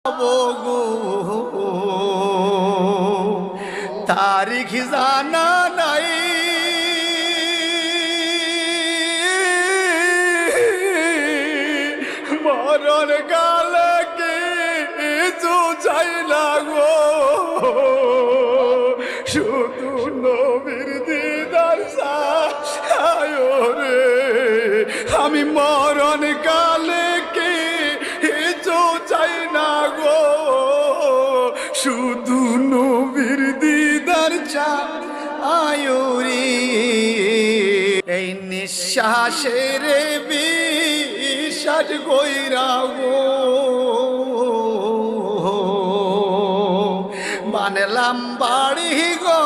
গো তারিখ জানা নাই মরণ কালে কিছু চাই না গো শুধু নবীর দিদার চাই রে আমি মরণ কালে কিছু চাই না গো শুধু নবীর দিদার চাই রে এই নিঃশ্বাসের বিশ্বাস কইরা গো বানলাম বাড়ি গো